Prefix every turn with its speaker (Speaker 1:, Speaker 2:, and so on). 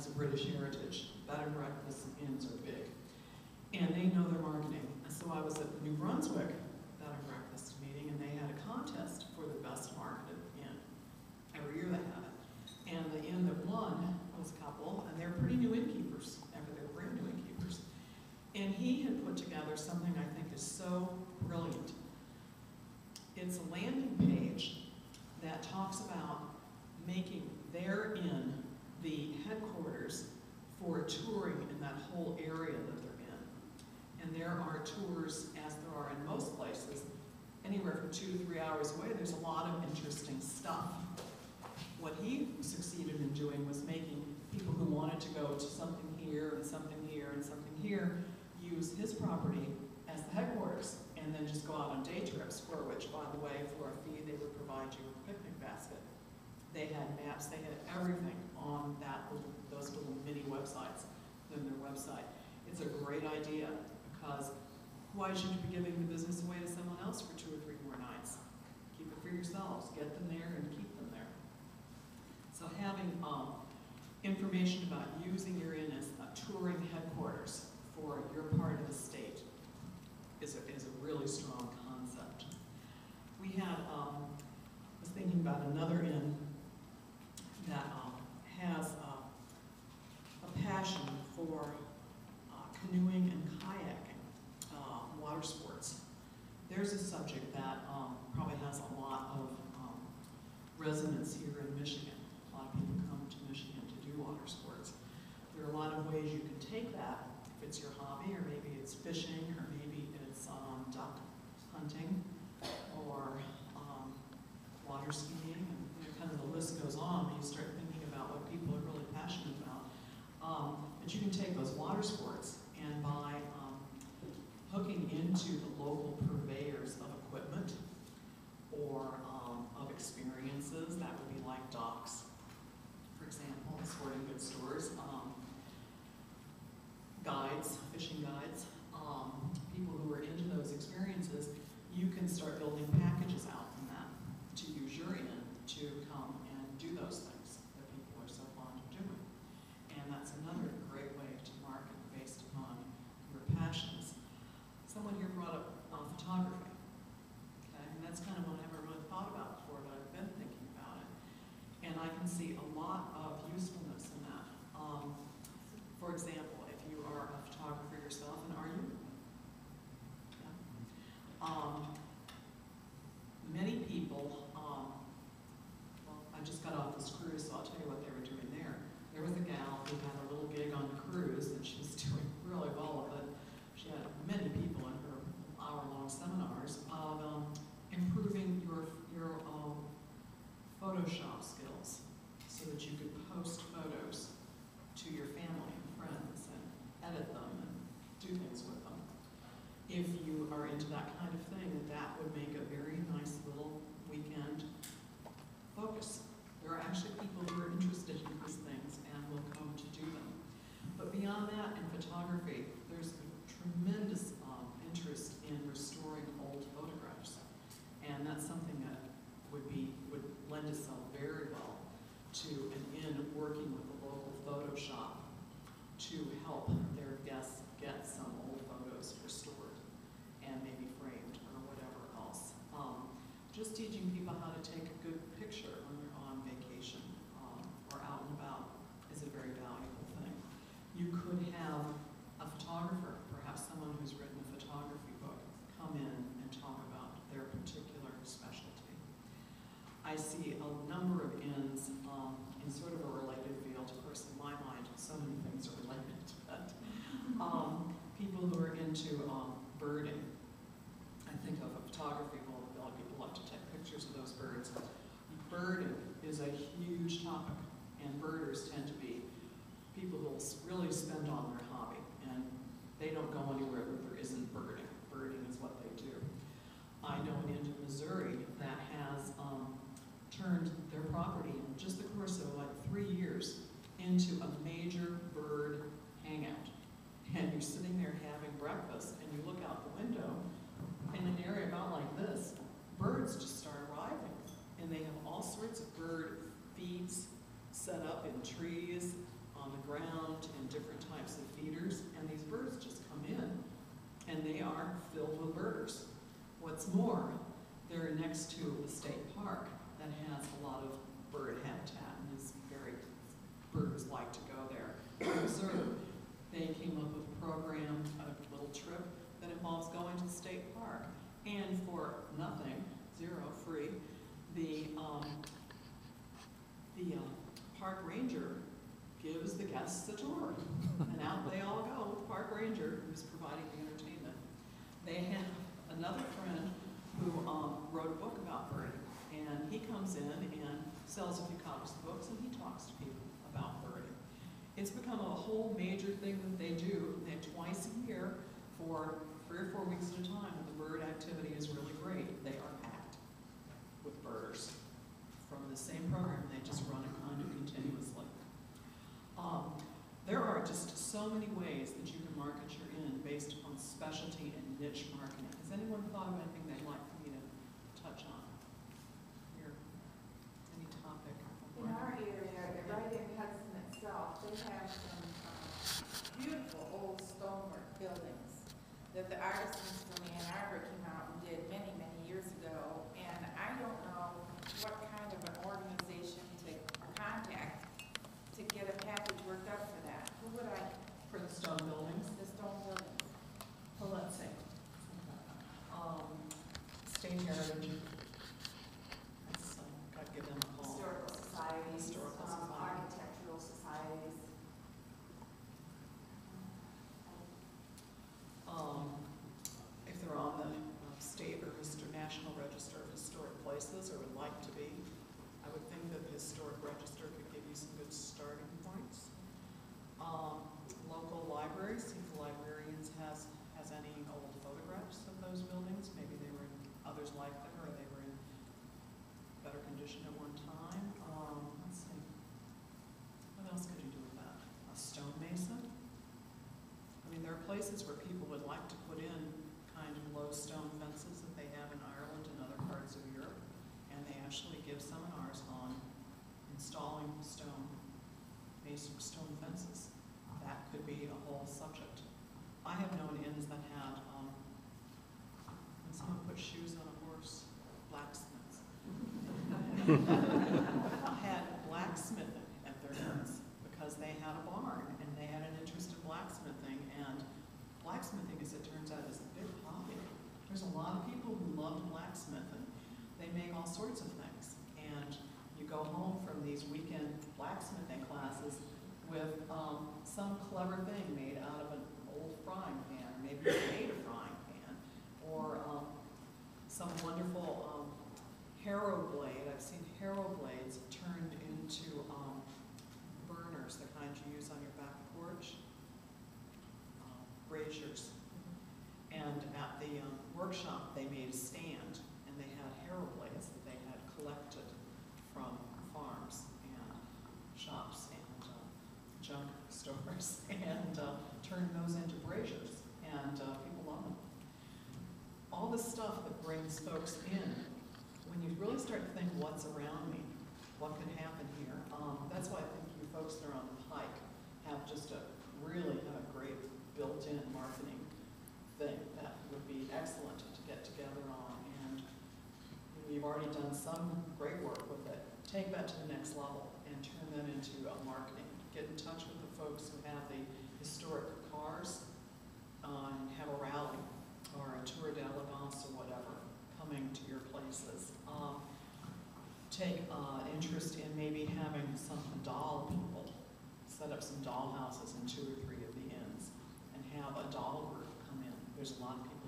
Speaker 1: has a British heritage. Bed and breakfast inns are big. And they know their marketing. And so I was at the New Brunswick Bed and Breakfast meeting, and they had a contest for the best marketed inn. Every year they have it. And the inn that won was a couple, and they're pretty new innkeepers. They're brand new innkeepers. And he had put together something I think is so brilliant. It's a landing page that talks about making their inn the headquarters for touring in that whole area that they're in. And there are tours, as there are in most places, anywhere from 2 to 3 hours away. There's a lot of interesting stuff. What he succeeded in doing was making people who wanted to go to something here and something here and something here use his property as the headquarters, and then just go out on day trips, for which, by the way, for a fee, they would provide you with a picnic basket. They had maps, they had everything on those little mini websites in their website. It's a great idea, because why should you be giving the business away to someone else for 2 or 3 more nights? Keep it for yourselves, get them there and keep them there. So having information about using your inn as a touring headquarters for your part of the state is a really strong concept. We had, was thinking about another inn that has a passion for canoeing and kayaking, water sports. There's a subject that probably has a lot of resonance here in Michigan. A lot of people come to Michigan to do water sports. There are a lot of ways you can take that, if it's your hobby, or maybe it's fishing, or maybe it's duck hunting, or water skiing, and kind of the list goes on when you start thinking about what people are really passionate about. But you can take those water sports, and by hooking into the local purveyors of equipment or of experiences, that would be like docks, for example, sporting goods stores, guides, fishing guides, people who are into those experiences, you can start building packages out from that to use your inn to come and do those things that people are so fond of doing. And that's another great way to market based upon your passions. Someone here brought up photography, okay? And that's kind of what I never really thought about before, but I've been thinking about it. And I can see a lot of usefulness in that. For example, if you are a photographer yourself, and are you? Yeah. Many people, well, I just got off this cruise, so I'll tell you what they were doing there. There was a gal who had a little gig on the cruise, and she was doing really well with it. She had many people in her hour-long seminars of improving your Photoshop skills so that you could post photos to your family and friends and edit them and do things with them. If you are into that kind of thing, that would make a very nice little weekend focus. There are actually people who are interested in these things and will come to do them. But beyond that, in photography, there's a tremendous interest in restoring old photographs. And that's something that would lend itself very well to an inn working with a local photo shop to help their guests get some old photos restored and maybe framed or whatever else. Just teaching people how to take a good picture when they're on vacation or out and about is a very valuable thing. You could have a photographer, perhaps someone who's written a photography book, come in and talk about their particular specialty. I see a number of inns in sort of a related field. Of course, in my mind, so many things are related to that. People who are into birding. I think of a photography, well, a lot of people like to take pictures of those birds. Birding is a huge topic, and birders tend to be people who will really spend on their hobby, and they don't go anywhere where there isn't birding. Birding is what they do. I know an inn in Missouri that has turned their property in just the course of like 3 years into a major bird hangout. And you're sitting there having breakfast, and you look out the window, in an area about like this, birds just start arriving. And they have all sorts of bird feeds set up in trees, on the ground in different types of feeders, and these birds just come in, and they are filled with birders. What's more, they're next to a state park that has a lot of bird habitat, and birds like to go there to observe. They came up with a program, a little trip, that involves going to the state park, and for nothing, zero, free, the park ranger gives the guests a tour, and out they all go with the park ranger who's providing the entertainment. They have another friend who wrote a book about birding, and he comes in and sells a few copies of books, and he talks to people about birding. It's become a whole major thing that they do. They twice a year for 3 or 4 weeks at a time. The bird activity is really great. They are packed with birders from the same program. They just run it kind of continuously. There are just so many ways that you can market your inn based upon specialty and niche marketing. Has anyone thought of anything they'd like for me to touch on? Here, any topic?
Speaker 2: In our area, right in Hudson itself, they have some beautiful old stonework buildings that the artisans from Ann Arbor came out and did many, many years ago. And I don't know what kind of an organization to contact to get a package worked up for that. Who would I?
Speaker 1: For the stone buildings?
Speaker 2: The stone buildings.
Speaker 1: Well, let's see. State Heritage. Got to give them a call.
Speaker 3: Historical societies,
Speaker 1: Historical society.
Speaker 3: architectural societies.
Speaker 1: If they're on the state or national register of historic places, or would like to be, I would think that the historic register could give you some good starting points. Local libraries, see if the librarians has any old photographs of those buildings. Maybe they were in, others like them, or they were in better condition at one time. Let's see. What else could you do with that? A stonemason? I mean, there are places where people would like to put in kind of low stone fences that they have in Ireland and other parts of Europe, and they actually give seminars on installing stone fences. That could be a whole subject. I have known inns that had, when someone put shoes on a horse, blacksmiths. Had blacksmithing at their inns because they had a barn and they had an interest in blacksmithing, and blacksmithing, as it turns out, is a big hobby. There's a lot of people who love blacksmithing. They make all sorts of things, and you go home from these weekend blacksmithing classes with some clever thing made out of an old frying pan, maybe you made a frying pan, or some wonderful harrow blade. I've seen harrow blades turned into burners, the kind you use on your back porch, braziers. And at the workshop, they made a stand, and they had harrow blades that they had collected from farms and shops and junk stores, and turned those into braziers, and people love them. All the stuff that brings folks in, when you really start to think, what's around me, what could happen here, that's why I think you folks that are on the Pike have just really have a great built-in marketing thing that would be excellent to get together on, and you've already done some great work with it. Take that to the next level and turn that into marketing. Get in touch with the folks who have the historic cars and have a rally or a tour d'elegance or whatever coming to your places. Take interest in maybe having some doll people set up some doll houses in 2 or 3 of the inns and have a doll group come in. There's a lot of people